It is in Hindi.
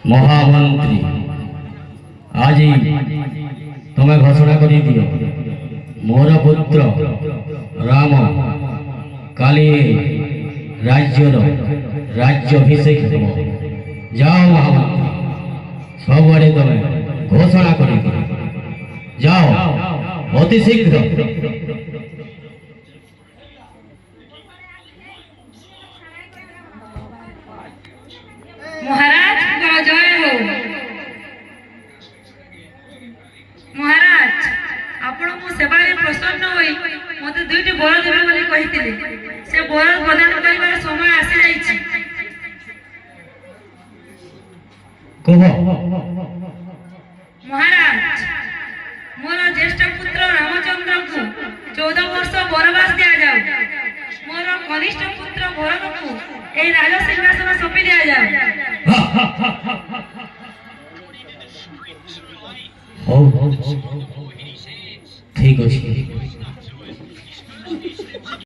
महामंत्री आज तुम्हें घोषणा कर दियो मोर पुत्र राम काली राज्यर राज्याभिषेक जाओ महामंत्री सबुआड़े तुम्हें घोषणा कर जाओ अति शीघ्र। महाराज जय हो। महाराज आपण मो सेवा रे प्रसन्न होई मते दुईटी बर देबे बोली कहिथिले से बर प्रदान करबार समय आसी जाईछि। कहो महाराज मोर ज्येष्ठ पुत्र रामचंद्र को 14 वर्ष वनवास दिया जाओ। मोर कनिष्ठ पुत्र भरत को ए राज सिंहासन सौंपी दिया जाओ। ठीक अच्छे।